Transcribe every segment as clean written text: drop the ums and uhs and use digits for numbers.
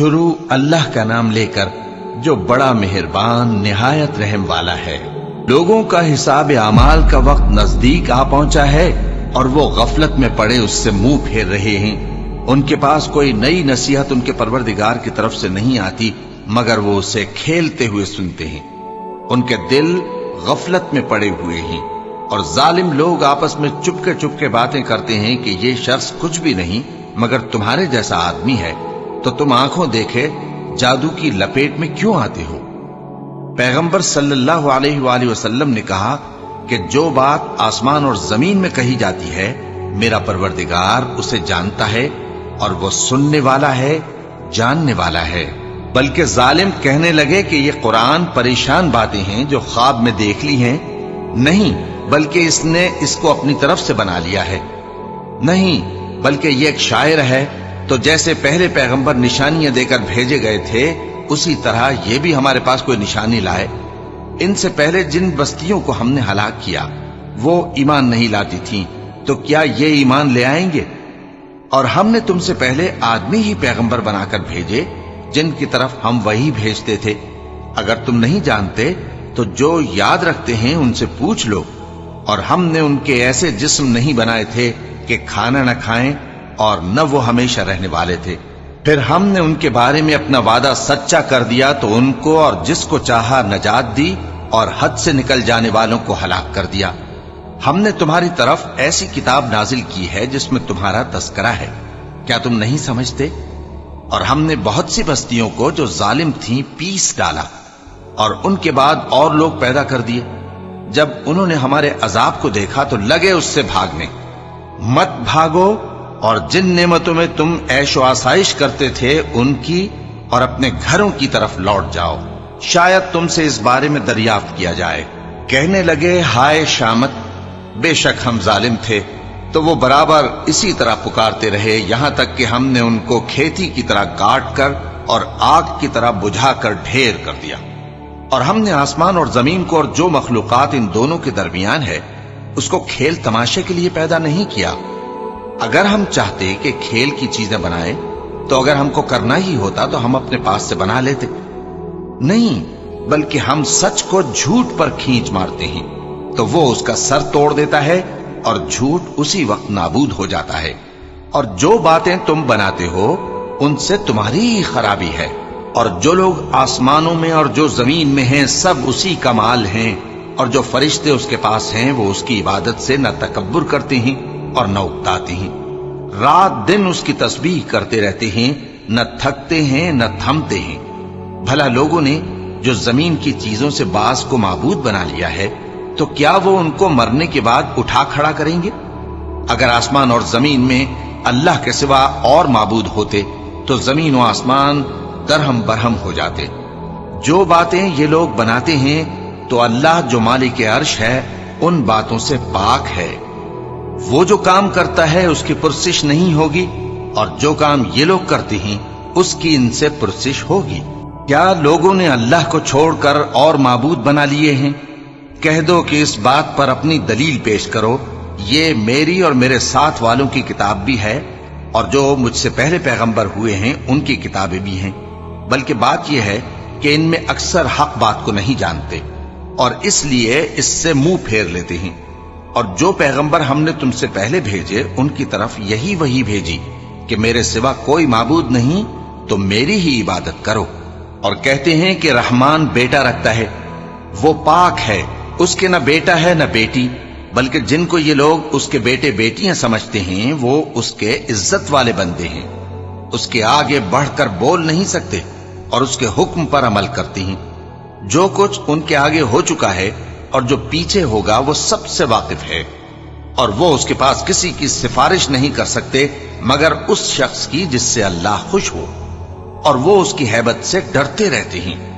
شروع اللہ کا نام لے کر جو بڑا مہربان نہایت رحم والا ہے۔ لوگوں کا حساب اعمال کا وقت نزدیک آ پہنچا ہے اور وہ غفلت میں پڑے اس سے منہ پھیر رہے ہیں۔ ان کے پاس کوئی نئی نصیحت ان کے پروردگار کی طرف سے نہیں آتی مگر وہ اسے کھیلتے ہوئے سنتے ہیں۔ ان کے دل غفلت میں پڑے ہوئے ہیں اور ظالم لوگ آپس میں چپکے باتیں کرتے ہیں کہ یہ شخص کچھ بھی نہیں مگر تمہارے جیسا آدمی ہے، تو تم آنکھوں دیکھے جادو کی لپیٹ میں کیوں آتے ہو؟ پیغمبر صلی اللہ علیہ وآلہ وسلم نے کہا کہ جو بات آسمان اور زمین میں کہی جاتی ہے میرا پروردگار اسے جانتا ہے اور وہ سننے والا ہے، جاننے والا ہے۔ بلکہ ظالم کہنے لگے کہ یہ قرآن پریشان باتیں ہیں جو خواب میں دیکھ لی ہیں۔ نہیں، بلکہ اس نے اس کو اپنی طرف سے بنا لیا ہے۔ نہیں، بلکہ یہ ایک شاعر ہے۔ تو جیسے پہلے پیغمبر نشانیاں دے کر بھیجے گئے تھے اسی طرح یہ بھی ہمارے پاس کوئی نشانی لائے۔ ان سے پہلے جن بستیوں کو ہم نے ہلاک کیا وہ ایمان نہیں لاتی تھیں، تو کیا یہ ایمان لے آئیں گے؟ اور ہم نے تم سے پہلے آدمی ہی پیغمبر بنا کر بھیجے جن کی طرف ہم وہی بھیجتے تھے۔ اگر تم نہیں جانتے تو جو یاد رکھتے ہیں ان سے پوچھ لو۔ اور ہم نے ان کے ایسے جسم نہیں بنائے تھے کہ کھانا نہ کھائیں اور نہ وہ ہمیشہ رہنے والے تھے۔ پھر ہم نے ان کے بارے میں اپنا وعدہ سچا کر دیا تو ان کو اور جس کو چاہا نجات دی اور حد سے نکل جانے والوں کو ہلاک کر دیا۔ ہم نے تمہاری طرف ایسی کتاب نازل کی ہے جس میں تمہارا تذکرہ ہے، کیا تم نہیں سمجھتے؟ اور ہم نے بہت سی بستیوں کو جو ظالم تھیں پیس ڈالا اور ان کے بعد اور لوگ پیدا کر دیے۔ جب انہوں نے ہمارے عذاب کو دیکھا تو لگے اس سے بھاگنے۔ مت بھاگو اور جن نعمتوں میں تم عیش و آسائش کرتے تھے ان کی اور اپنے گھروں کی طرف لوٹ جاؤ، شاید تم سے اس بارے میں دریافت کیا جائے۔ کہنے لگے ہائے شامت، بے شک ہم ظالم تھے۔ تو وہ برابر اسی طرح پکارتے رہے یہاں تک کہ ہم نے ان کو کھیتی کی طرح کاٹ کر اور آگ کی طرح بجھا کر ڈھیر کر دیا۔ اور ہم نے آسمان اور زمین کو اور جو مخلوقات ان دونوں کے درمیان ہے اس کو کھیل تماشے کے لیے پیدا نہیں کیا۔ اگر ہم چاہتے کہ کھیل کی چیزیں بنائیں تو اگر ہم کو کرنا ہی ہوتا تو ہم اپنے پاس سے بنا لیتے۔ نہیں، بلکہ ہم سچ کو جھوٹ پر کھینچ مارتے ہیں تو وہ اس کا سر توڑ دیتا ہے اور جھوٹ اسی وقت نابود ہو جاتا ہے۔ اور جو باتیں تم بناتے ہو ان سے تمہاری ہی خرابی ہے۔ اور جو لوگ آسمانوں میں اور جو زمین میں ہیں سب اسی کا مال ہیں، اور جو فرشتے اس کے پاس ہیں وہ اس کی عبادت سے نہ تکبر کرتے ہیں اور نہ اکتاتے ہیں۔ رات دن اس کی تسبیح کرتے رہتے ہیں، نہ تھکتے ہیں نہ تھمتے ہیں۔ بھلا لوگوں نے جو زمین کی چیزوں سے بعض کو معبود بنا لیا ہے تو کیا وہ ان کو مرنے کے بعد اٹھا کھڑا کریں گے؟ اگر آسمان اور زمین میں اللہ کے سوا اور معبود ہوتے تو زمین و آسمان درہم برہم ہو جاتے۔ جو باتیں یہ لوگ بناتے ہیں تو اللہ جو مالک عرش ہے ان باتوں سے پاک ہے۔ وہ جو کام کرتا ہے اس کی پرسش نہیں ہوگی، اور جو کام یہ لوگ کرتے ہیں اس کی ان سے پرسش ہوگی۔ کیا لوگوں نے اللہ کو چھوڑ کر اور معبود بنا لیے ہیں؟ کہہ دو کہ اس بات پر اپنی دلیل پیش کرو۔ یہ میری اور میرے ساتھ والوں کی کتاب بھی ہے اور جو مجھ سے پہلے پیغمبر ہوئے ہیں ان کی کتابیں بھی ہیں، بلکہ بات یہ ہے کہ ان میں اکثر حق بات کو نہیں جانتے اور اس لیے اس سے منہ پھیر لیتے ہیں۔ اور جو پیغمبر ہم نے تم سے پہلے بھیجے ان کی طرف یہی وحی بھیجی کہ میرے سوا کوئی معبود نہیں تو میری ہی عبادت کرو۔ اور کہتے ہیں کہ رحمان بیٹا رکھتا ہے، وہ پاک ہے، اس کے نہ بیٹا ہے نہ بیٹی، بلکہ جن کو یہ لوگ اس کے بیٹے بیٹیاں سمجھتے ہیں وہ اس کے عزت والے بندے ہیں۔ اس کے آگے بڑھ کر بول نہیں سکتے اور اس کے حکم پر عمل کرتے ہیں۔ جو کچھ ان کے آگے ہو چکا ہے اور جو پیچھے ہوگا وہ سب سے واقف ہے، اور وہ اس کے پاس کسی کی سفارش نہیں کر سکتے مگر اس شخص کی جس سے اللہ خوش ہو، اور وہ اس کی ہیبت سے ڈرتے رہتے ہیں۔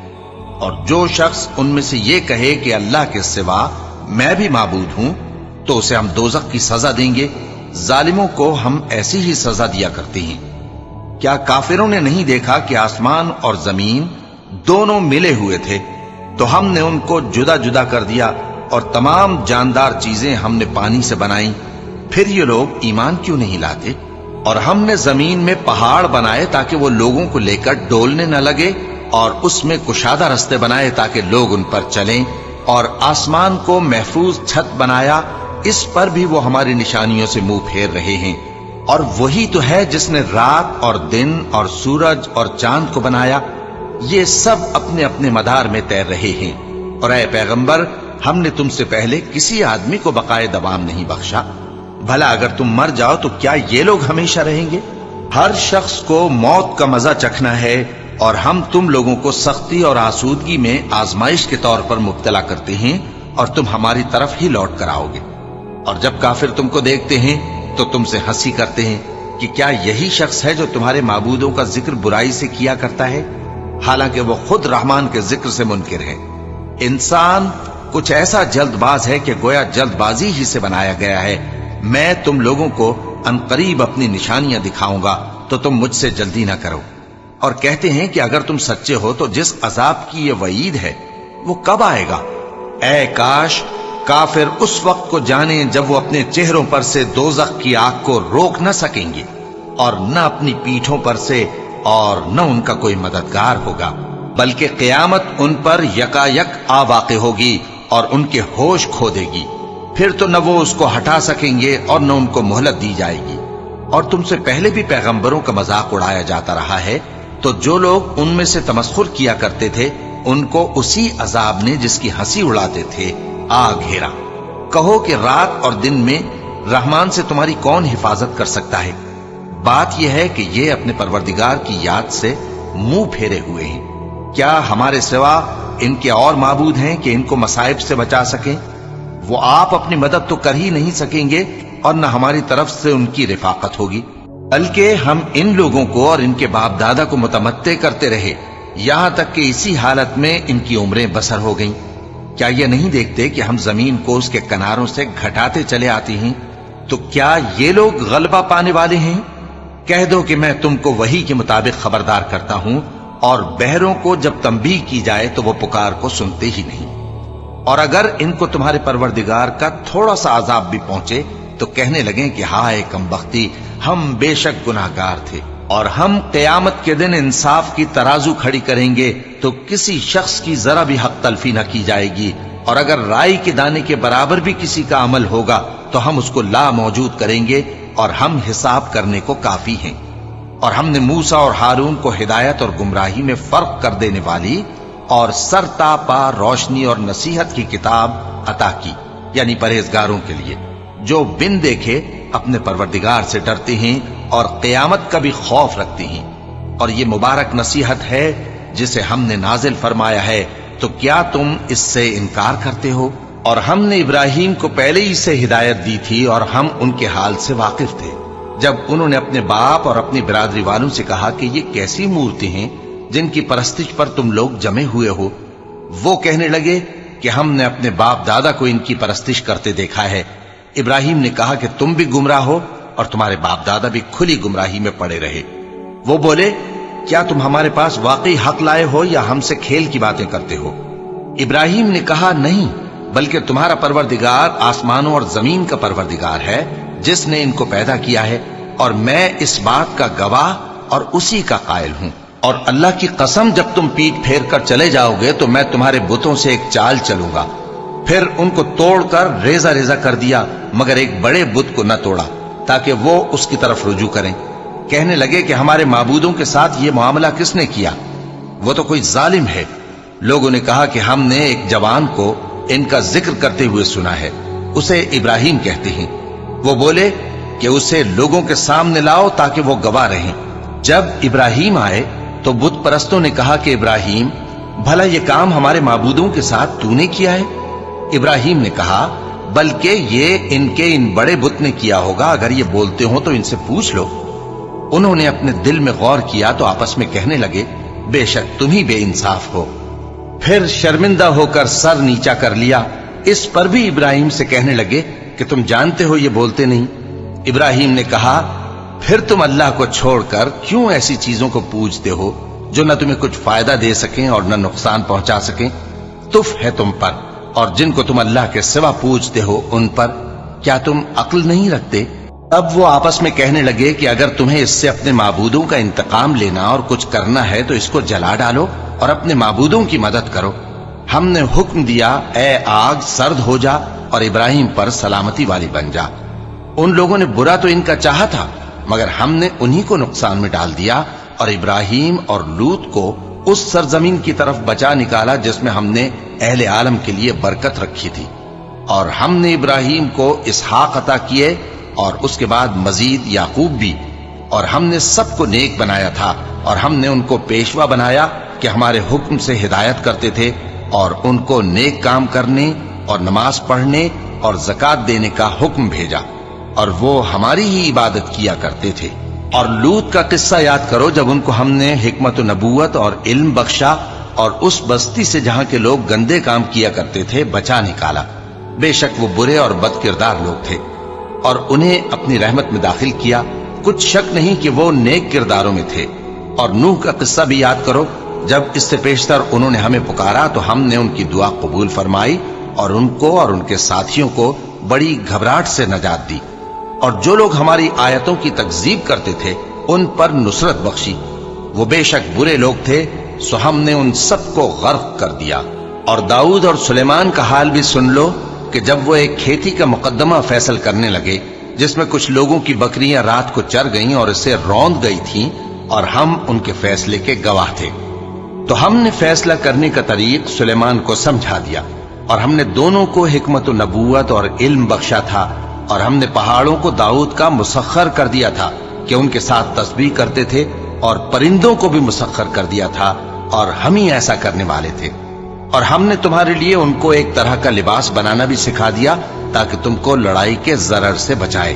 اور جو شخص ان میں سے یہ کہے کہ اللہ کے سوا میں بھی معبود ہوں تو اسے ہم دوزخ کی سزا دیں گے۔ ظالموں کو ہم ایسی ہی سزا دیا کرتے ہیں۔ کیا کافروں نے نہیں دیکھا کہ آسمان اور زمین دونوں ملے ہوئے تھے تو ہم نے ان کو جدا جدا کر دیا اور تمام جاندار چیزیں ہم نے پانی سے بنائیں، پھر یہ لوگ ایمان کیوں نہیں لاتے؟ اور ہم نے زمین میں پہاڑ بنائے تاکہ وہ لوگوں کو لے کر ڈولنے نہ لگے، اور اس میں کشادہ رستے بنائے تاکہ لوگ ان پر چلیں، اور آسمان کو محفوظ چھت بنایا، اس پر بھی وہ ہماری نشانیوں سے منہ پھیر رہے ہیں۔ اور وہی تو ہے جس نے رات اور دن اور سورج اور چاند کو بنایا، یہ سب اپنے اپنے مدار میں تیر رہے ہیں۔ اور اے پیغمبر، ہم نے تم سے پہلے کسی آدمی کو بقائے دوام نہیں بخشا، بھلا اگر تم مر جاؤ تو کیا یہ لوگ ہمیشہ رہیں گے؟ ہر شخص کو موت کا مزہ چکھنا ہے، اور ہم تم لوگوں کو سختی اور آسودگی میں آزمائش کے طور پر مبتلا کرتے ہیں، اور تم ہماری طرف ہی لوٹ کر آؤ گے۔ اور جب کافر تم کو دیکھتے ہیں تو تم سے ہنسی کرتے ہیں کہ کیا یہی شخص ہے جو تمہارے معبودوں کا ذکر برائی سے کیا کرتا ہے، حالانکہ وہ خود رحمان کے ذکر سے منکر ہے۔ انسان کچھ ایسا جلد باز ہے کہ گویا جلد بازی ہی سے بنایا گیا ہے۔ میں تم لوگوں کو عنقریب اپنی نشانیاں دکھاؤں گا تو تم مجھ سے جلدی نہ کرو۔ اور کہتے ہیں کہ اگر تم سچے ہو تو جس عذاب کی یہ وعید ہے وہ کب آئے گا؟ اے کاش کافر اس وقت کو جانیں جب وہ اپنے چہروں پر سے دوزخ کی آگ کو روک نہ سکیں گے، اور نہ اپنی پیٹھوں پر سے، اور نہ ان کا کوئی مددگار ہوگا، بلکہ قیامت ان پر یکا یک آ واقع ہوگی اور ان کے ہوش کھو دے گی۔ پھر تو نہ وہ اس کو ہٹا سکیں گے اور نہ ان کو مہلت دی جائے گی۔ اور تم سے پہلے بھی پیغمبروں کا مذاق اڑایا جاتا رہا ہے، تو جو لوگ ان میں سے تمسخر کیا کرتے تھے ان کو اسی عذاب نے جس کی ہنسی اڑاتے تھے آ گھیرا۔ کہو کہ رات اور دن میں رحمان سے تمہاری کون حفاظت کر سکتا ہے؟ بات یہ ہے کہ یہ اپنے پروردگار کی یاد سے منہ پھیرے ہوئے ہیں۔ کیا ہمارے سوا ان کے اور معبود ہیں کہ ان کو مصائب سے بچا سکیں؟ وہ آپ اپنی مدد تو کر ہی نہیں سکیں گے، اور نہ ہماری طرف سے ان کی رفاقت ہوگی، بلکہ ہم ان لوگوں کو اور ان کے باپ دادا کو متمتع کرتے رہے، یہاں تک کہ اسی حالت میں ان کی عمریں بسر ہو گئیں۔ کیا یہ نہیں دیکھتے کہ ہم زمین کو اس کے کناروں سے گھٹاتے چلے آتے ہیں؟ تو کیا یہ لوگ غلبہ پانے والے ہیں؟ کہہ دو کہ میں تم کو وحی کے مطابق خبردار کرتا ہوں، اور بہروں کو جب تنبیہ کی جائے تو وہ پکار کو سنتے ہی نہیں۔ اور اگر ان کو تمہارے پروردگار کا تھوڑا سا عذاب بھی پہنچے تو کہنے لگیں کہ ہائے کم بختی، ہم بے شک گناہگار تھے۔ اور ہم قیامت کے دن انصاف کی ترازو کھڑی کریں گے تو کسی شخص کی ذرا بھی حق تلفی نہ کی جائے گی، اور اگر رائی کے دانے کے برابر بھی کسی کا عمل ہوگا تو ہم اس کو لا موجود کریں گے، اور ہم حساب کرنے کو کافی ہیں۔ اور ہم نے موسیٰ اور ہارون کو ہدایت اور گمراہی میں فرق کر دینے والی اور سر تا پا روشنی اور نصیحت کی کتاب عطا کی، یعنی پرہیزگاروں کے لیے جو بن دیکھے اپنے پروردگار سے ڈرتے ہیں اور قیامت کا بھی خوف رکھتے ہیں۔ اور یہ مبارک نصیحت ہے جسے ہم نے نازل فرمایا ہے، تو کیا تم اس سے انکار کرتے ہو؟ اور ہم نے ابراہیم کو پہلے ہی سے ہدایت دی تھی، اور ہم ان کے حال سے واقف تھے جب انہوں نے اپنے باپ اور اپنی برادری والوں سے کہا کہ یہ کیسی مورتی ہیں جن کی پرستش پر تم لوگ جمے ہوئے ہو۔ وہ کہنے لگے کہ ہم نے اپنے باپ دادا کو ان کی پرستش کرتے دیکھا ہے۔ ابراہیم نے کہا کہ تم بھی گمراہ ہو اور تمہارے باپ دادا بھی کھلی گمراہی میں پڑے رہے۔ وہ بولے کیا تم ہمارے پاس واقعی حق لائے ہو یا ہم سے کھیل کی باتیں کرتے ہو؟ ابراہیم نے کہا نہیں، بلکہ تمہارا پروردگار آسمانوں اور زمین کا پروردگار ہے جس نے ان کو پیدا کیا ہے، اور میں اس بات کا گواہ اور اسی کا قائل ہوں۔ اور اللہ کی قسم جب تم پیٹ پھیر کر چلے جاؤ گے تو میں تمہارے بتوں سے ایک چال چلوں گا۔ پھر ان کو توڑ کر ریزہ ریزہ کر دیا، مگر ایک بڑے بت کو نہ توڑا تاکہ وہ اس کی طرف رجوع کریں۔ کہنے لگے کہ ہمارے معبودوں کے ساتھ یہ معاملہ کس نے کیا؟ وہ تو کوئی ظالم ہے۔ لوگوں نے کہا کہ ہم نے ایک جوان کو ان کا ذکر کرتے ہوئے سنا ہے، اسے ابراہیم کہتے ہیں۔ وہ بولے کہ اسے لوگوں کے سامنے لاؤ تاکہ وہ گواہ رہیں۔ جب ابراہیم آئے تو بت پرستوں نے کہا کہ ابراہیم، بھلا یہ کام ہمارے معبودوں کے ساتھ تو نے کیا ہے؟ ابراہیم نے کہا بلکہ یہ ان کے ان بڑے بت نے کیا ہوگا، اگر یہ بولتے ہوں تو ان سے پوچھ لو۔ انہوں نے اپنے دل میں غور کیا تو آپس میں کہنے لگے بے شک تم ہی بے انصاف ہو۔ پھر شرمندہ ہو کر سر نیچا کر لیا۔ اس پر بھی ابراہیم سے کہنے لگے کہ تم جانتے ہو یہ بولتے نہیں۔ ابراہیم نے کہا پھر تم اللہ کو چھوڑ کر کیوں ایسی چیزوں کو پوجتے ہو جو نہ تمہیں کچھ فائدہ دے سکیں اور نہ نقصان پہنچا سکیں؟ تف ہے تم پر اور جن کو تم اللہ کے سوا پوجتے ہو ان پر، کیا تم عقل نہیں رکھتے؟ تب وہ آپس میں کہنے لگے کہ اگر تمہیں اس سے اپنے معبودوں کا انتقام لینا اور کچھ کرنا ہے تو اس کو جلا ڈالو اور اپنے معبودوں کی مدد کرو۔ ہم نے حکم دیا، اے آگ سرد ہو جا اور ابراہیم پر سلامتی والی بن جا۔ ان لوگوں نے برا تو ان کا چاہا تھا، مگر ہم نے انہی کو نقصان میں ڈال دیا اور ابراہیم اور لوط کو اس سرزمین کی طرف بچا نکالا جس میں ہم نے اہل عالم کے لیے برکت رکھی تھی۔ اور ہم نے ابراہیم کو اسحاق عطا کیے اور اس کے بعد مزید یعقوب بھی، اور ہم نے سب کو نیک بنایا تھا، اور ہم نے ان کو پیشوا بنایا کہ ہمارے حکم سے ہدایت کرتے تھے، اور ان کو نیک کام کرنے اور نماز پڑھنے اور زکات دینے کا حکم بھیجا، اور وہ ہماری ہی عبادت کیا کرتے تھے۔ اور لوط کا قصہ یاد کرو جب ان کو ہم نے حکمت و نبوت اور علم بخشا اور اس بستی سے جہاں کے لوگ گندے کام کیا کرتے تھے بچا نکالا۔ بے شک وہ برے اور بد کردار لوگ تھے، اور انہیں اپنی رحمت میں داخل کیا، کچھ شک نہیں کہ وہ نیک کرداروں میں تھے۔ اور نوح کا قصہ بھی یاد کرو جب اس سے پیشتر انہوں نے ہمیں پکارا تو ہم نے ان کی دعا قبول فرمائی اور ان کو اور ان کے ساتھیوں کو بڑی گھبراہٹ سے نجات دی، اور جو لوگ ہماری آیتوں کی تکذیب کرتے تھے ان پر نصرت بخشی۔ وہ بے شک برے لوگ تھے، سو ہم نے ان سب کو غرق کر دیا۔ اور داؤد اور سلیمان کا حال بھی سن لو کہ جب وہ ایک کھیتی کا مقدمہ فیصل کرنے لگے جس میں کچھ لوگوں کی بکریاں رات کو چر گئیں اور اسے روند گئی تھیں، اور ہم ان کے فیصلے کے گواہ تھے، تو ہم نے فیصلہ کرنے کا طریق سلیمان کو سمجھا دیا، اور ہم نے دونوں کو حکمت و نبوت اور علم بخشا تھا، اور ہم نے پہاڑوں کو داؤد کا مسخر کر دیا تھا کہ ان کے ساتھ تسبیح کرتے تھے، اور پرندوں کو بھی مسخر کر دیا تھا، اور ہم ہی ایسا کرنے والے تھے۔ اور ہم نے تمہارے لیے ان کو ایک طرح کا لباس بنانا بھی سکھا دیا تاکہ تم کو لڑائی کے ضرر سے بچائے،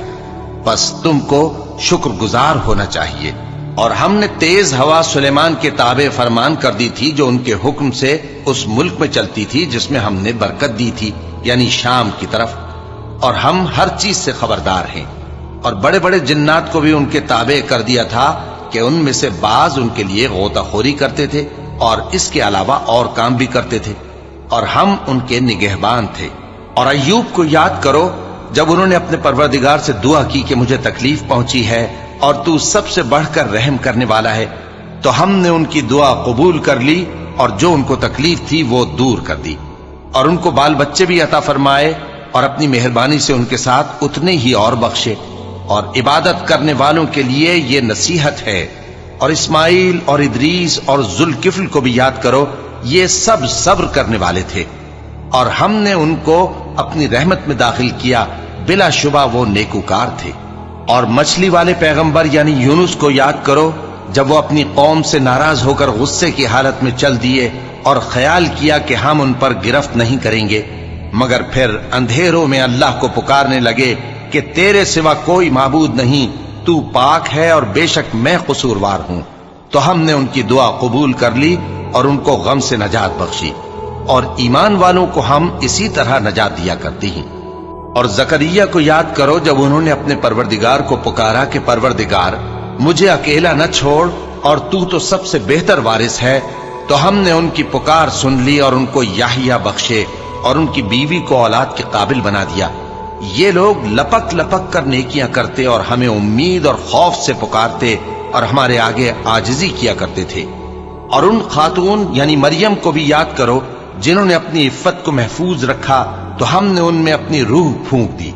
بس تم کو شکر گزار ہونا چاہیے۔ اور ہم نے تیز ہوا سلیمان کے تابع فرمان کر دی تھی جو ان کے حکم سے اس ملک میں چلتی تھی جس میں ہم نے برکت دی تھی، یعنی شام کی طرف، اور ہم ہر چیز سے خبردار ہیں۔ اور بڑے بڑے جنات کو بھی ان کے تابع کر دیا تھا کہ ان میں سے بعض ان کے لیے غوطہ خوری کرتے تھے اور اس کے علاوہ اور کام بھی کرتے تھے، اور ہم ان کے نگہبان تھے۔ اور ایوب کو یاد کرو جب انہوں نے اپنے پروردگار سے دعا کی کہ مجھے تکلیف پہنچی ہے اور تو سب سے بڑھ کر رحم کرنے والا ہے، تو ہم نے ان کی دعا قبول کر لی اور جو ان کو تکلیف تھی وہ دور کر دی، اور ان کو بال بچے بھی عطا فرمائے، اور اپنی مہربانی سے ان کے ساتھ اتنے ہی اور بخشے۔ اور عبادت کرنے والوں کے لیے یہ نصیحت ہے۔ اور اسماعیل اور ادریس اور ذوالکفل کو بھی یاد کرو، یہ سب صبر کرنے والے تھے، اور ہم نے ان کو اپنی رحمت میں داخل کیا، بلا شبہ وہ نیکوکار تھے۔ اور مچھلی والے پیغمبر یعنی یونس کو یاد کرو جب وہ اپنی قوم سے ناراض ہو کر غصے کی حالت میں چل دیے اور خیال کیا کہ ہم ان پر گرفت نہیں کریں گے، مگر پھر اندھیروں میں اللہ کو پکارنے لگے کہ تیرے سوا کوئی معبود نہیں، تو پاک ہے اور بے شک میں قصوروار ہوں، تو ہم نے ان کی دعا قبول کر لی اور ان کو غم سے نجات بخشی، اور ایمان والوں کو ہم اسی طرح نجات دیا کرتی ہیں۔ اور زکریا کو یاد کرو جب انہوں نے اپنے پروردگار کو پکارا کہ پروردگار مجھے اکیلا نہ چھوڑ اور تو سب سے بہتر وارث ہے، تو ہم نے ان کی پکار سن لی اور ان کو یحییٰ بخشے اور ان کی بیوی کو اولاد کے قابل بنا دیا۔ یہ لوگ لپک لپک کر نیکیاں کرتے اور ہمیں امید اور خوف سے پکارتے اور ہمارے آگے عاجزی کیا کرتے تھے۔ اور ان خاتون یعنی مریم کو بھی یاد کرو جنہوں نے اپنی عفت کو محفوظ رکھا، تو ہم نے ان میں اپنی روح پھونک دی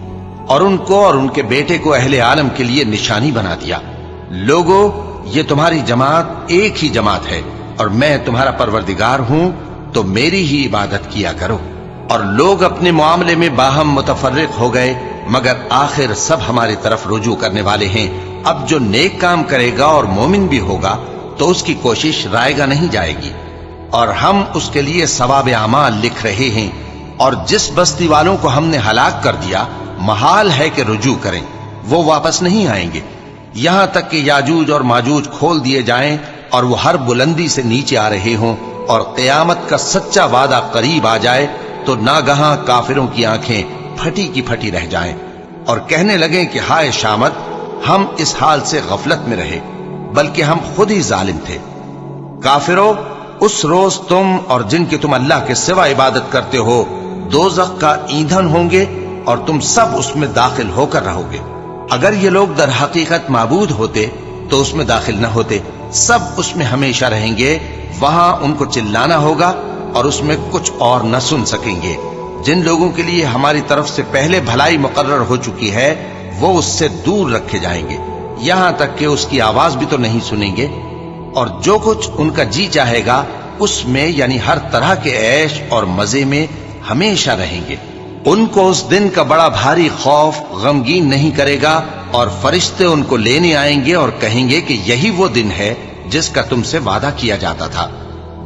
اور ان کو اور ان کے بیٹے کو اہل عالم کے لیے نشانی بنا دیا۔ لوگو، یہ تمہاری جماعت ایک ہی جماعت ہے اور میں تمہارا پروردگار ہوں، تو میری ہی عبادت کیا کرو۔ اور لوگ اپنے معاملے میں باہم متفرق ہو گئے، مگر آخر سب ہماری طرف رجوع کرنے والے ہیں۔ اب جو نیک کام کرے گا اور مومن بھی ہوگا تو اس کی کوشش رائے گا نہیں جائے گی، اور ہم اس کے لیے ثواب اعمال لکھ رہے ہیں۔ اور جس بستی والوں کو ہم نے ہلاک کر دیا محال ہے کہ رجوع کریں، وہ واپس نہیں آئیں گے، یہاں تک کہ یاجوج اور ماجوج کھول دیے جائیں اور وہ ہر بلندی سے نیچے آ رہے ہوں، اور قیامت کا سچا وعدہ قریب آ جائے تو ناگہاں کافروں کی آنکھیں پھٹی کی پھٹی رہ جائیں اور کہنے لگیں کہ ہائے شامت، ہم اس حال سے غفلت میں رہے، بلکہ ہم خود ہی ظالم تھے۔ کافروں، اس روز تم اور جن کی تم اللہ کے سوا عبادت کرتے ہو دوزخ کا ایندھن ہوں گے، اور تم سب اس میں داخل ہو کر رہو گے۔ اگر یہ لوگ در حقیقت معبود ہوتے تو اس میں داخل نہ ہوتے، سب اس میں ہمیشہ رہیں گے، وہاں ان کو چلانا ہوگا اور اس میں کچھ اور نہ سن سکیں گے۔ جن لوگوں کے لیے ہماری طرف سے پہلے بھلائی مقرر ہو چکی ہے وہ اس سے دور رکھے جائیں گے، یہاں تک کہ اس کی آواز بھی تو نہیں سنیں گے، اور جو کچھ ان کا جی چاہے گا اس میں یعنی ہر طرح کے عیش اور مزے میں ہمیشہ رہیں گے۔ ان کو اس دن کا بڑا بھاری خوف غمگین نہیں کرے گا، اور فرشتے ان کو لینے آئیں گے اور کہیں گے کہ یہی وہ دن ہے جس کا تم سے وعدہ کیا جاتا تھا،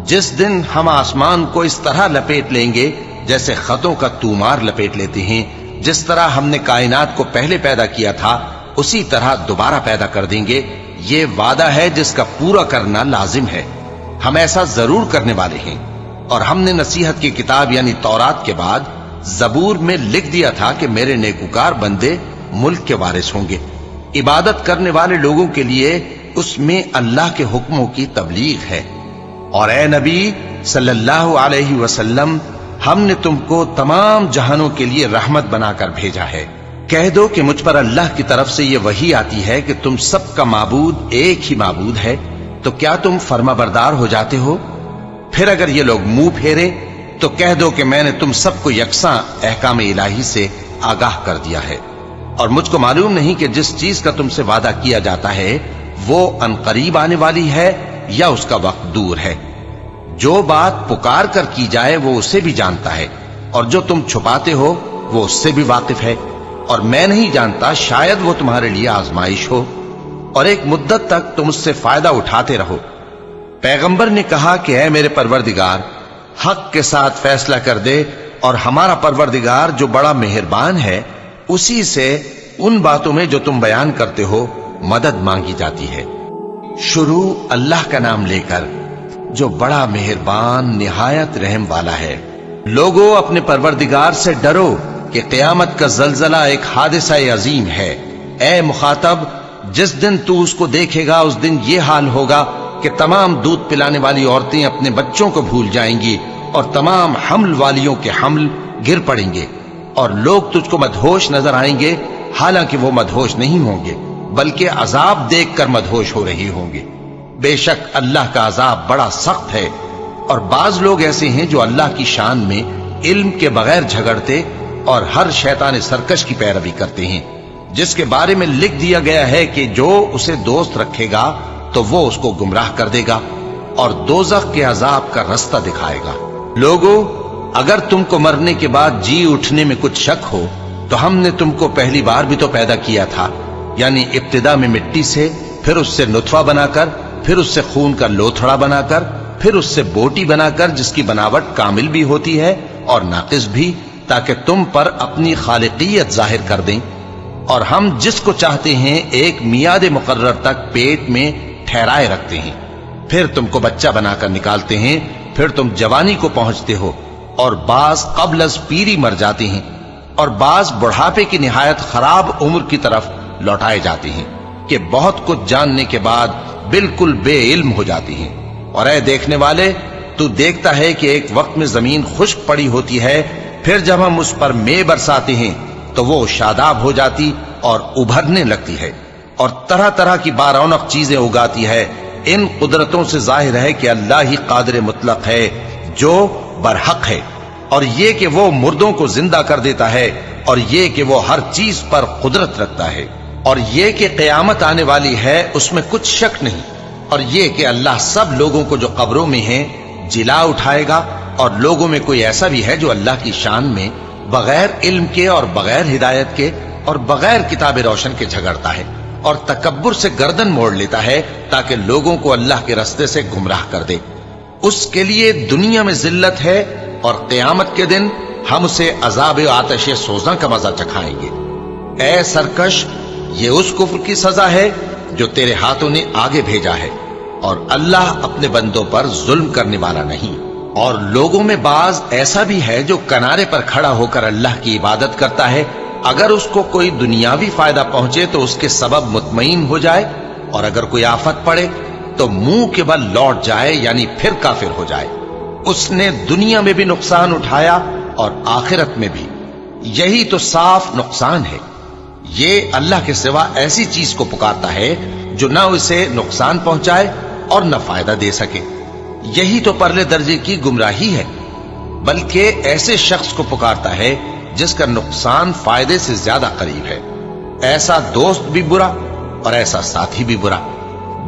جس دن ہم آسمان کو اس طرح لپیٹ لیں گے جیسے خطوں کا تومار لپیٹ لیتے ہیں، جس طرح ہم نے کائنات کو پہلے پیدا کیا تھا اسی طرح دوبارہ پیدا کر دیں گے۔ یہ وعدہ ہے جس کا پورا کرنا لازم ہے، ہم ایسا ضرور کرنے والے ہیں۔ اور ہم نے نصیحت کی کتاب یعنی تورات کے بعد زبور میں لکھ دیا تھا کہ میرے نیکوکار بندے ملک کے وارث ہوں گے۔ عبادت کرنے والے لوگوں کے لیے اس میں اللہ کے حکموں کی تبلیغ ہے۔ اور اے نبی صلی اللہ علیہ وسلم، ہم نے تم کو تمام جہانوں کے لیے رحمت بنا کر بھیجا ہے۔ کہہ دو کہ مجھ پر اللہ کی طرف سے یہ وحی آتی ہے کہ تم سب کا معبود ایک ہی معبود ہے، تو کیا تم فرما بردار ہو جاتے ہو؟ پھر اگر یہ لوگ منہ پھیرے تو کہہ دو کہ میں نے تم سب کو یکساں احکام الہی سے آگاہ کر دیا ہے، اور مجھ کو معلوم نہیں کہ جس چیز کا تم سے وعدہ کیا جاتا ہے وہ عنقریب آنے والی ہے یا اس کا وقت دور ہے۔ جو بات پکار کر کی جائے وہ اسے بھی جانتا ہے، اور جو تم چھپاتے ہو وہ اس سے بھی واقف ہے، اور میں نہیں جانتا، شاید وہ تمہارے لیے آزمائش ہو، اور ایک مدت تک تم اس سے فائدہ اٹھاتے رہو۔ پیغمبر نے کہا کہ اے میرے پروردگار، حق کے ساتھ فیصلہ کر دے، اور ہمارا پروردگار جو بڑا مہربان ہے اسی سے ان باتوں میں جو تم بیان کرتے ہو مدد مانگی جاتی ہے۔ شروع اللہ کا نام لے کر جو بڑا مہربان نہایت رحم والا ہے۔ لوگوں اپنے پروردگار سے ڈرو کہ قیامت کا زلزلہ ایک حادثہ عظیم ہے۔ اے مخاطب، جس دن تو اس کو دیکھے گا اس دن یہ حال ہوگا کہ تمام دودھ پلانے والی عورتیں اپنے بچوں کو بھول جائیں گی، اور تمام حمل والیوں کے حمل گر پڑیں گے، اور لوگ تجھ کو مدہوش نظر آئیں گے، حالانکہ وہ مدہوش نہیں ہوں گے بلکہ عذاب دیکھ کر مدہوش ہو رہے ہوں گے۔ بے شک اللہ کا عذاب بڑا سخت ہے۔ اور بعض لوگ ایسے ہیں جو اللہ کی شان میں علم کے بغیر جھگڑتے اور ہر شیطان سرکش کی پیروی کرتے ہیں، جس کے بارے میں لکھ دیا گیا ہے کہ جو اسے دوست رکھے گا تو وہ اس کو گمراہ کر دے گا اور دوزخ کے عذاب کا رستہ دکھائے گا۔ لوگوں، اگر تم کو مرنے کے بعد جی اٹھنے میں کچھ شک ہو تو ہم نے تم کو پہلی بار بھی تو پیدا کیا تھا، یعنی ابتدا میں مٹی سے، پھر اس سے نطفہ بنا کر، پھر اس سے خون کا لوتھڑا بنا کر، پھر اس سے بوٹی بنا کر جس کی بناوٹ کامل بھی ہوتی ہے اور ناقص بھی، تاکہ تم پر اپنی خالقیت ظاہر کر دیں۔ اور ہم جس کو چاہتے ہیں ایک میعاد مقرر تک پیٹ میں ٹھہرائے رکھتے ہیں، پھر تم کو بچہ بنا کر نکالتے ہیں، پھر تم جوانی کو پہنچتے ہو، اور بعض قبل از پیری مر جاتے ہیں، اور بعض بڑھاپے کی نہایت خراب عمر کی طرف لوٹائے جاتے ہیں کہ بہت کچھ جاننے کے بعد بالکل بے علم ہو جاتے ہیں۔ اور اے دیکھنے والے، تو دیکھتا ہے کہ ایک وقت میں زمین خشک پڑی ہوتی ہے، پھر جب ہم اس پر مے برساتے ہیں تو وہ شاداب ہو جاتی اور ابھرنے لگتی ہے اور طرح طرح کی بارونق چیزیں اگاتی ہے۔ ان قدرتوں سے ظاہر ہے کہ اللہ ہی قادر مطلق ہے جو برحق ہے، اور یہ کہ وہ مردوں کو زندہ کر دیتا ہے، اور یہ کہ وہ ہر چیز پر قدرت رکھتا ہے، اور یہ کہ قیامت آنے والی ہے اس میں کچھ شک نہیں، اور یہ کہ اللہ سب لوگوں کو جو قبروں میں ہیں جلا اٹھائے گا۔ اور لوگوں میں کوئی ایسا بھی ہے جو اللہ کی شان میں بغیر علم کے اور بغیر ہدایت کے اور بغیر کتاب روشن کے جھگڑتا ہے اور تکبر سے گردن موڑ لیتا ہے تاکہ لوگوں کو اللہ کے رستے سے گمراہ کر دے۔ اس کے لیے دنیا میں ذلت ہے، اور قیامت کے دن ہم اسے عذاب آتش سوزاں کا مزہ چکھائیں گے۔ اے سرکش، یہ اس کفر کی سزا ہے جو تیرے ہاتھوں نے آگے بھیجا ہے، اور اللہ اپنے بندوں پر ظلم کرنے والا نہیں۔ اور لوگوں میں بعض ایسا بھی ہے جو کنارے پر کھڑا ہو کر اللہ کی عبادت کرتا ہے، اگر اس کو کوئی دنیاوی فائدہ پہنچے تو اس کے سبب مطمئن ہو جائے، اور اگر کوئی آفت پڑے تو منہ کے بل لوٹ جائے، یعنی پھر کافر ہو جائے۔ اس نے دنیا میں بھی نقصان اٹھایا اور آخرت میں بھی، یہی تو صاف نقصان ہے۔ یہ اللہ کے سوا ایسی چیز کو پکارتا ہے جو نہ اسے نقصان پہنچائے اور نہ فائدہ دے سکے. یہی تو پرلے درجے کی گمراہی ہے. بلکہ ایسے شخص کو پکارتا ہے جس کا نقصان فائدے سے زیادہ قریب ہے. ایسا دوست بھی برا اور ایسا ساتھی بھی برا.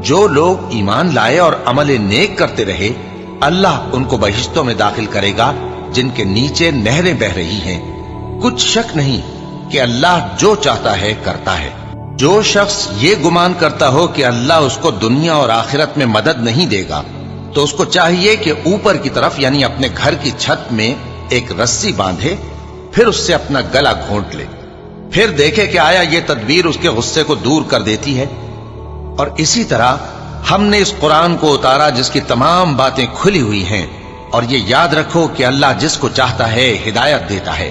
جو لوگ ایمان لائے اور عمل نیک کرتے رہے، اللہ ان کو بہشتوں میں داخل کرے گا جن کے نیچے نہریں بہ رہی ہیں. کچھ شک نہیں کہ اللہ جو چاہتا ہے کرتا ہے. جو شخص یہ گمان کرتا ہو کہ اللہ اس کو دنیا اور آخرت میں مدد نہیں دے گا، تو اس کو چاہیے کہ اوپر کی طرف یعنی اپنے گھر کی چھت میں ایک رسی باندھے، پھر اس سے اپنا گلا گھونٹ لے، پھر دیکھے کہ آیا یہ تدبیر اس کے غصے کو دور کر دیتی ہے. اور اسی طرح ہم نے اس قرآن کو اتارا جس کی تمام باتیں کھلی ہوئی ہیں. اور یہ یاد رکھو کہ اللہ جس کو چاہتا ہے ہدایت دیتا ہے.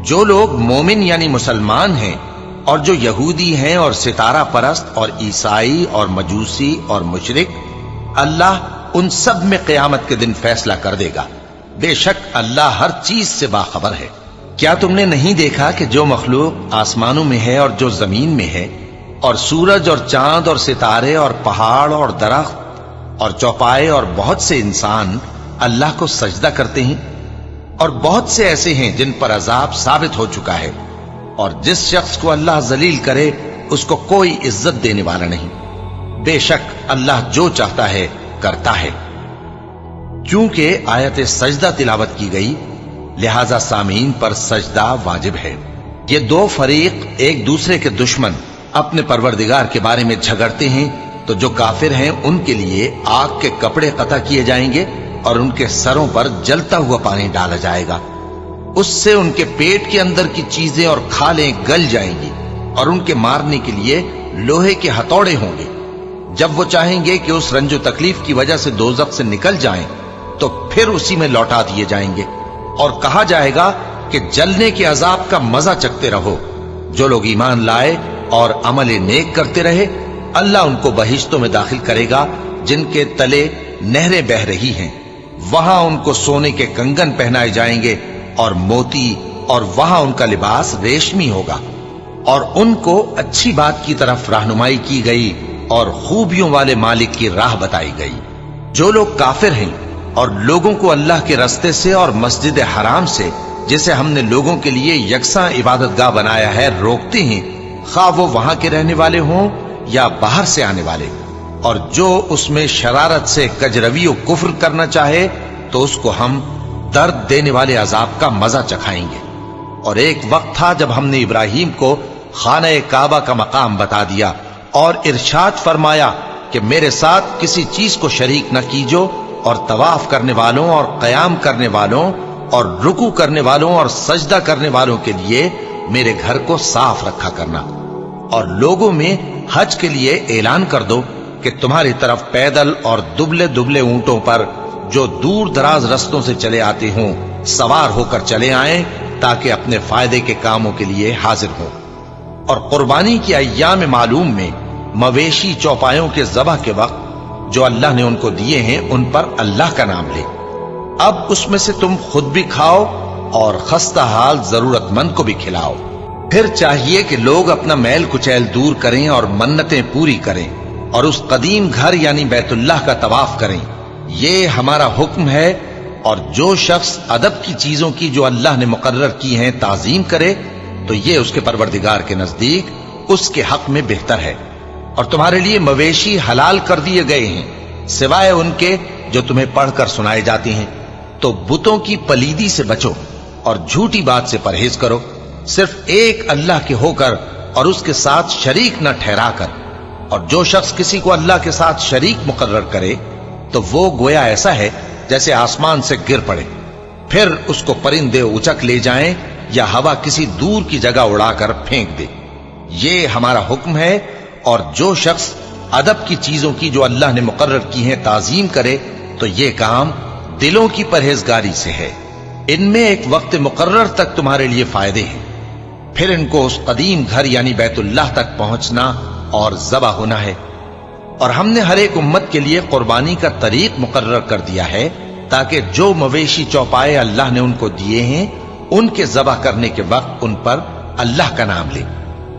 جو لوگ مومن یعنی مسلمان ہیں اور جو یہودی ہیں اور ستارہ پرست اور عیسائی اور مجوسی اور مشرک، اللہ ان سب میں قیامت کے دن فیصلہ کر دے گا. بے شک اللہ ہر چیز سے باخبر ہے. کیا تم نے نہیں دیکھا کہ جو مخلوق آسمانوں میں ہے اور جو زمین میں ہے، اور سورج اور چاند اور ستارے اور پہاڑ اور درخت اور چوپائے اور بہت سے انسان اللہ کو سجدہ کرتے ہیں، اور بہت سے ایسے ہیں جن پر عذاب ثابت ہو چکا ہے. اور جس شخص کو اللہ ذلیل کرے اس کو کوئی عزت دینے والا نہیں. بے شک اللہ جو چاہتا ہے کرتا ہے. کیونکہ آیت سجدہ تلاوت کی گئی لہذا سامعین پر سجدہ واجب ہے. یہ دو فریق ایک دوسرے کے دشمن اپنے پروردگار کے بارے میں جھگڑتے ہیں، تو جو کافر ہیں ان کے لیے آگ کے کپڑے قطع کیے جائیں گے اور ان کے سروں پر جلتا ہوا پانی ڈالا جائے گا. اس سے ان کے پیٹ کے اندر کی چیزیں اور کھالیں گل جائیں گی، اور ان کے مارنے کے لیے لوہے کے ہتھوڑے ہوں گے. جب وہ چاہیں گے کہ اس رنج و تکلیف کی وجہ سے دوزخ سے نکل جائیں تو پھر اسی میں لوٹا دیے جائیں گے، اور کہا جائے گا کہ جلنے کے عذاب کا مزہ چکھتے رہو. جو لوگ ایمان لائے اور عمل نیک کرتے رہے، اللہ ان کو بہشتوں میں داخل کرے گا جن کے تلے نہریں بہ رہی ہیں. وہاں ان کو سونے کے کنگن پہنائے جائیں گے اور موتی، اور وہاں ان کا لباس ریشمی ہوگا. اور ان کو اچھی بات کی طرف رہنمائی کی گئی اور خوبیوں والے مالک کی راہ بتائی گئی. جو لوگ کافر ہیں اور لوگوں کو اللہ کے رستے سے اور مسجد حرام سے، جسے ہم نے لوگوں کے لیے یکساں عبادت گاہ بنایا ہے، روکتے ہیں، خواہ وہ وہاں کے رہنے والے ہوں یا باہر سے آنے والے، اور جو اس میں شرارت سے کجروی و کفر کرنا چاہے تو اس کو ہم درد دینے والے عذاب کا مزہ چکھائیں گے. اور ایک وقت تھا جب ہم نے ابراہیم کو خانہ کعبہ کا مقام بتا دیا اور ارشاد فرمایا کہ میرے ساتھ کسی چیز کو شریک نہ کیجو، اور طواف کرنے والوں اور قیام کرنے والوں اور رکوع کرنے والوں اور سجدہ کرنے والوں کے لیے میرے گھر کو صاف رکھا کرنا. اور لوگوں میں حج کے لیے اعلان کر دو کہ تمہاری طرف پیدل اور دبلے دبلے اونٹوں پر جو دور دراز رستوں سے چلے آتے ہوں سوار ہو کر چلے آئیں، تاکہ اپنے فائدے کے کاموں کے لیے حاضر ہوں. اور قربانی کی ایام معلوم میں مویشی چوپایوں کے ذبح کے وقت جو اللہ نے ان کو دیے ہیں ان پر اللہ کا نام لے. اب اس میں سے تم خود بھی کھاؤ اور خستہ حال ضرورت مند کو بھی کھلاؤ. پھر چاہیے کہ لوگ اپنا میل کچیل دور کریں اور منتیں پوری کریں اور اس قدیم گھر یعنی بیت اللہ کا طواف کریں. یہ ہمارا حکم ہے. اور جو شخص ادب کی چیزوں کی جو اللہ نے مقرر کی ہیں تعظیم کرے تو یہ اس کے پروردگار کے نزدیک اس کے حق میں بہتر ہے. اور تمہارے لیے مویشی حلال کر دیے گئے ہیں سوائے ان کے جو تمہیں پڑھ کر سنائے جاتے ہیں. تو بتوں کی پلیدی سے بچو اور جھوٹی بات سے پرہیز کرو، صرف ایک اللہ کے ہو کر اور اس کے ساتھ شریک نہ ٹھہرا کر. اور جو شخص کسی کو اللہ کے ساتھ شریک مقرر کرے تو وہ گویا ایسا ہے جیسے آسمان سے گر پڑے، پھر اس کو پرندے اچک لے جائیں یا ہوا کسی دور کی جگہ اڑا کر پھینک دے. یہ ہمارا حکم ہے. اور جو شخص ادب کی چیزوں کی جو اللہ نے مقرر کی ہیں تعظیم کرے تو یہ کام دلوں کی پرہیزگاری سے ہے. ان میں ایک وقت مقرر تک تمہارے لیے فائدے ہیں، پھر ان کو اس قدیم گھر یعنی بیت اللہ تک پہنچنا اور ذبح ہونا ہے. اور ہم نے ہر ایک امت کے لیے قربانی کا طریق مقرر کر دیا ہے تاکہ جو مویشی چوپائے اللہ نے ان کو دیے ہیں ان کے ذبح کرنے کے وقت ان پر اللہ کا نام لے.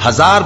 1000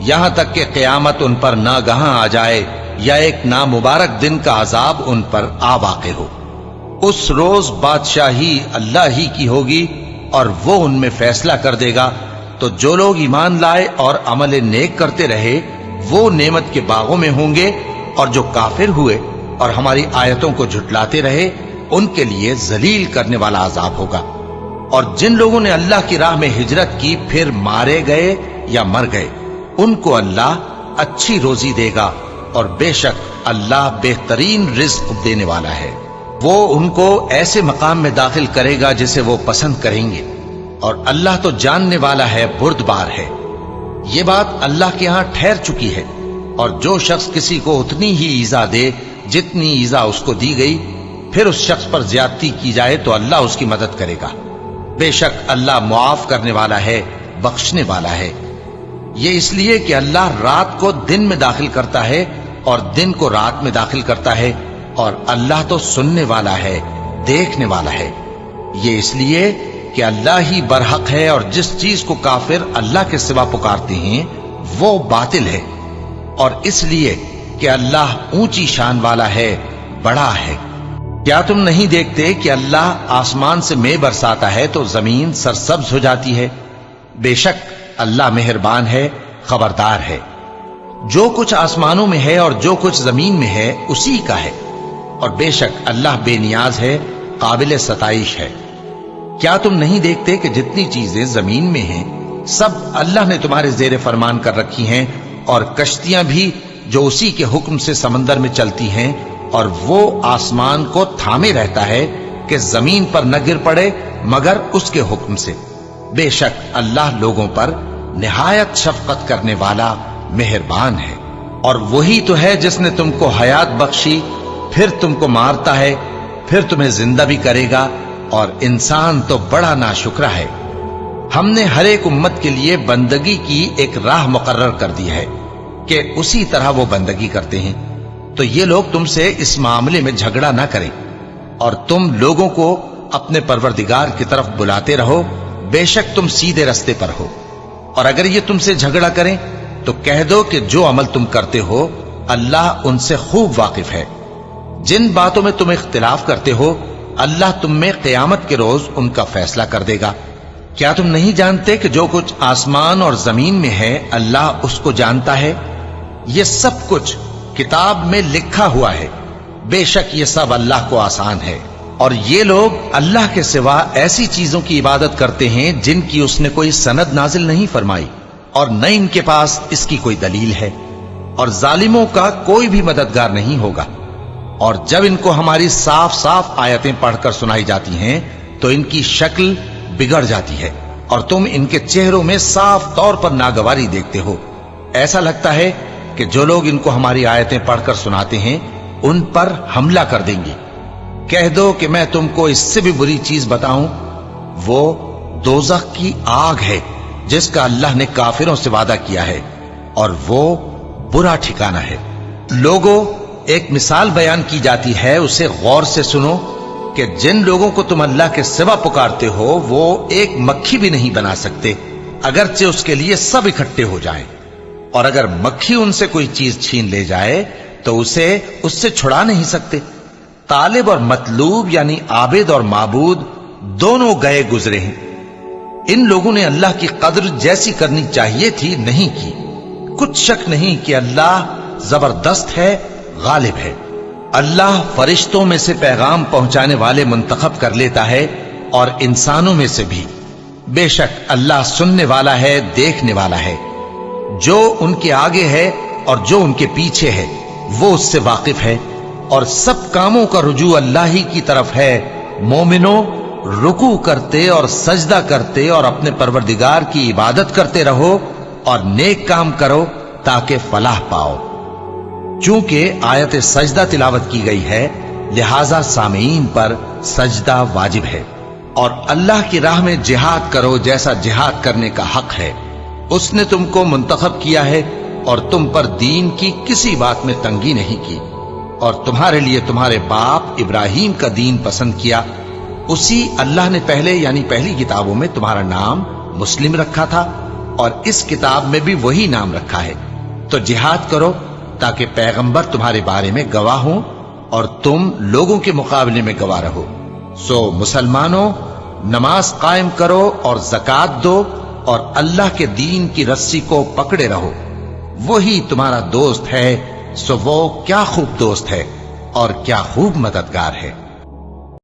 یہاں تک کہ قیامت ان پر ناگہاں آ جائے یا ایک نامبارک دن کا عذاب ان پر آ واقع ہو۔ اس روز بادشاہی اللہ ہی کی ہوگی اور وہ ان میں فیصلہ کر دے گا، تو جو لوگ ایمان لائے اور عمل نیک کرتے رہے وہ نعمت کے باغوں میں ہوں گے، اور جو کافر ہوئے اور ہماری آیتوں کو جھٹلاتے رہے ان کے لیے ذلیل کرنے والا عذاب ہوگا۔ اور جن لوگوں نے اللہ کی راہ میں ہجرت کی پھر مارے گئے یا مر گئے ان کو اللہ اچھی روزی دے گا، اور بے شک اللہ بہترین رزق دینے والا ہے۔ وہ ان کو ایسے مقام میں داخل کرے گا جسے وہ پسند کریں گے، اور اللہ تو جاننے والا ہے، بردبار ہے۔ یہ بات اللہ کے ہاں ٹھہر چکی ہے، اور جو شخص کسی کو اتنی ہی ایذا دے جتنی ایذا اس کو دی گئی، پھر اس شخص پر زیادتی کی جائے تو اللہ اس کی مدد کرے گا۔ بے شک اللہ معاف کرنے والا ہے، بخشنے والا ہے۔ یہ اس لیے کہ اللہ رات کو دن میں داخل کرتا ہے اور دن کو رات میں داخل کرتا ہے، اور اللہ تو سننے والا ہے، دیکھنے والا ہے۔ یہ اس لیے کہ اللہ ہی برحق ہے، اور جس چیز کو کافر اللہ کے سوا پکارتے ہیں وہ باطل ہے، اور اس لیے کہ اللہ اونچی شان والا ہے، بڑا ہے۔ کیا تم نہیں دیکھتے کہ اللہ آسمان سے مے برساتا ہے تو زمین سرسبز ہو جاتی ہے؟ بے شک اللہ مہربان ہے، خبردار ہے۔ جو کچھ آسمانوں میں ہے اور جو کچھ زمین میں ہے اسی کا ہے، اور بے شک اللہ بے نیاز ہے، قابل ستائش ہے۔ کیا تم نہیں دیکھتے کہ جتنی چیزیں زمین میں ہیں سب اللہ نے تمہارے زیر فرمان کر رکھی ہیں، اور کشتیاں بھی جو اسی کے حکم سے سمندر میں چلتی ہیں، اور وہ آسمان کو تھامے رہتا ہے کہ زمین پر نہ گر پڑے مگر اس کے حکم سے۔ بے شک اللہ لوگوں پر نہایت شفقت کرنے والا مہربان ہے۔ اور وہی تو ہے جس نے تم کو حیات بخشی، پھر تم کو مارتا ہے، پھر تمہیں زندہ بھی کرے گا، اور انسان تو بڑا ناشکرا ہے۔ ہم نے ہر ایک امت کے لیے بندگی کی ایک راہ مقرر کر دی ہے کہ اسی طرح وہ بندگی کرتے ہیں، تو یہ لوگ تم سے اس معاملے میں جھگڑا نہ کریں، اور تم لوگوں کو اپنے پروردگار کی طرف بلاتے رہو، بے شک تم سیدھے رستے پر ہو۔ اور اگر یہ تم سے جھگڑا کریں تو کہہ دو کہ جو عمل تم کرتے ہو اللہ ان سے خوب واقف ہے۔ جن باتوں میں تم اختلاف کرتے ہو اللہ تم میں قیامت کے روز ان کا فیصلہ کر دے گا۔ کیا تم نہیں جانتے کہ جو کچھ آسمان اور زمین میں ہے اللہ اس کو جانتا ہے؟ یہ سب کچھ کتاب میں لکھا ہوا ہے، بے شک یہ سب اللہ کو آسان ہے۔ اور یہ لوگ اللہ کے سوا ایسی چیزوں کی عبادت کرتے ہیں جن کی اس نے کوئی سند نازل نہیں فرمائی، اور نہ ان کے پاس اس کی کوئی دلیل ہے، اور ظالموں کا کوئی بھی مددگار نہیں ہوگا۔ اور جب ان کو ہماری صاف صاف آیتیں پڑھ کر سنائی جاتی ہیں تو ان کی شکل بگڑ جاتی ہے، اور تم ان کے چہروں میں صاف طور پر ناگواری دیکھتے ہو۔ ایسا لگتا ہے کہ جو لوگ ان کو ہماری آیتیں پڑھ کر سناتے ہیں ان پر حملہ کر دیں گے۔ کہہ دو کہ میں تم کو اس سے بھی بری چیز بتاؤں، وہ دوزخ کی آگ ہے جس کا اللہ نے کافروں سے وعدہ کیا ہے، اور وہ برا ٹھکانہ ہے۔ لوگوں، ایک مثال بیان کی جاتی ہے، اسے غور سے سنو کہ جن لوگوں کو تم اللہ کے سوا پکارتے ہو وہ ایک مکھی بھی نہیں بنا سکتے، اگرچہ اس کے لیے سب اکٹھے ہو جائیں۔ اور اگر مکھی ان سے کوئی چیز چھین لے جائے تو اسے اس سے چھڑا نہیں سکتے۔ طالب اور مطلوب یعنی عابد اور معبود دونوں گئے گزرے ہیں۔ ان لوگوں نے اللہ کی قدر جیسی کرنی چاہیے تھی نہیں کی۔ کچھ شک نہیں کہ اللہ زبردست ہے، غالب ہے۔ اللہ فرشتوں میں سے پیغام پہنچانے والے منتخب کر لیتا ہے اور انسانوں میں سے بھی۔ بے شک اللہ سننے والا ہے، دیکھنے والا ہے۔ جو ان کے آگے ہے اور جو ان کے پیچھے ہے وہ اس سے واقف ہے، اور سب کاموں کا رجوع اللہ ہی کی طرف ہے۔ مومنوں، رکوع کرتے اور سجدہ کرتے اور اپنے پروردگار کی عبادت کرتے رہو اور نیک کام کرو تاکہ فلاح پاؤ۔ چونکہ آیت سجدہ تلاوت کی گئی ہے لہذا سامعین پر سجدہ واجب ہے۔ اور اللہ کی راہ میں جہاد کرو جیسا جہاد کرنے کا حق ہے۔ اس نے تم کو منتخب کیا ہے اور تم پر دین کی کسی بات میں تنگی نہیں کی، اور تمہارے لیے تمہارے باپ ابراہیم کا دین پسند کیا۔ اسی اللہ نے پہلے یعنی پہلی کتابوں میں تمہارا نام مسلم رکھا تھا، اور اس کتاب میں بھی وہی نام رکھا ہے۔ تو جہاد کرو تاکہ پیغمبر تمہارے بارے میں گواہ ہوں اور تم لوگوں کے مقابلے میں گواہ رہو۔ سو مسلمانوں، نماز قائم کرو اور زکات دو اور اللہ کے دین کی رسی کو پکڑے رہو، وہی تمہارا دوست ہے۔ سو وہ کیا خوب دوست ہے اور کیا خوب مددگار ہے۔